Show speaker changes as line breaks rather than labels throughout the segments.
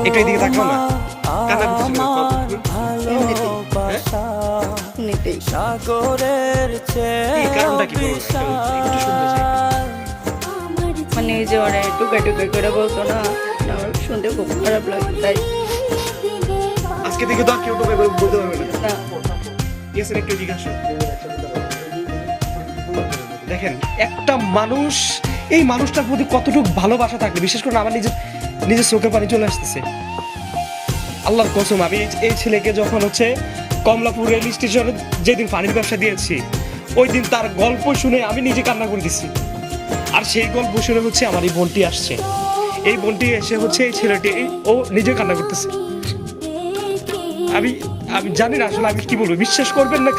একটু এদিকে তাকাও না, কান্না করতেছো
এমনিতেই
সাগরের
কি কারণটা কি বলো না? একটু শুনতে চাই।
মানে এই যে অনেক টুকাই টুকাই করে বলতো না, আমার শুনতে খুব খারাপ লাগে তাই।
আজকে থেকে তো আর কেউ টোকা করে বলতে পারবে না।
না
ইয়াসিন একটু জিজ্ঞাসা। দেখেন একটা মানুষ, এই মানুষটার প্রতি কতটুকু ভালোবাসা থাকলে, বিশেষ করে আমার নিজের চোখে পানি চলে আসতেছে। আল্লাহর কসম, আমি এই ছেলেকে যখন হচ্ছে কমলাপুর রেল স্টেশনে যেদিন পানির ব্যবসা দিয়েছি, ওই দিন তার গল্প শুনে আমি নিজে কান্না করে দিচ্ছি। আর সেই গল্প শুনে হচ্ছে আমার এই বোনটি আসছে, এই বোনটি এসে হচ্ছে এই ছেলেটি ও নিজে কান্না করতেছে। আমি আমি জানি না আসলে আমি কি বলবো, বিশ্বাস করবেন না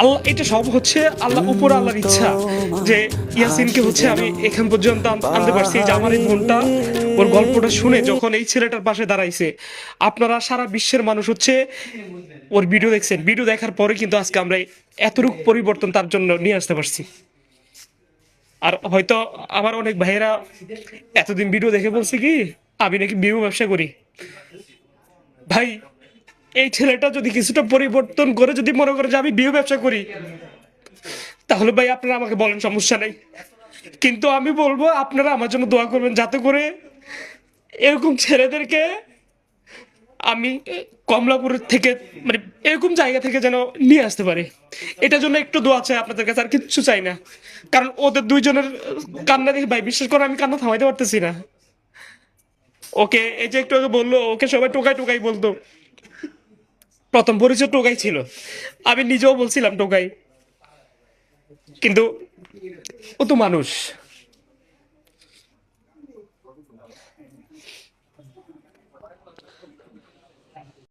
আল্লাহ, এটা সব হচ্ছে আল্লাহ, উপর আল্লাহর ইচ্ছা যে ইয়াসিনকে হচ্ছে আমি এখান পর্যন্ত আনতে পারছি। যে আমার এই বোনটা ওর গল্পটা শুনে যখন এই ছেলেটার পাশে দাঁড়াইছে, আপনারা সারা বিশ্বের মানুষ হচ্ছে ওর ভিডিও দেখছেন, ভিডিও দেখার পরে কিন্তু আজকে আমরা এতটুকু পরিবর্তন তার জন্য নিয়ে আসতে পারছি। আর হয়তো আমার অনেক ভাইয়েরা এতদিন ভিডিও দেখে বলছে কি আমি নাকি বিউ ব্যবসা করি। ভাই এই ছেলেটা যদি কিছুটা পরিবর্তন করে যদি মনে করে যে আমি বিয়ে ব্যবসা করি, তাহলে ভাই আপনারা আমাকে বলেন, সমস্যা নেই। কিন্তু আমি বলবো আপনারা আমার জন্য দোয়া করবেন, যাতে করে এরকম ছেলেদেরকে আমি কমলাপুর থেকে, মানে এরকম জায়গা থেকে যেন নিয়ে আসতে পারি। এটার জন্য একটু দোয়া চাই আপনাদের কাছে, আর কিচ্ছু চাই না। কারণ ওদের দুইজনের কান্না দেখে ভাই বিশ্বাস করে আমি কান্না থামাইতে পারতেছি না। ওকে এই যে একটু আগে বললো ওকে সবাই টোকাই টোকাই বলতো, প্রথম পরিচয় টোকাই ছিল, আমি নিজেও বলছিলাম টোকাই, কিন্তু ও তো মানুষ।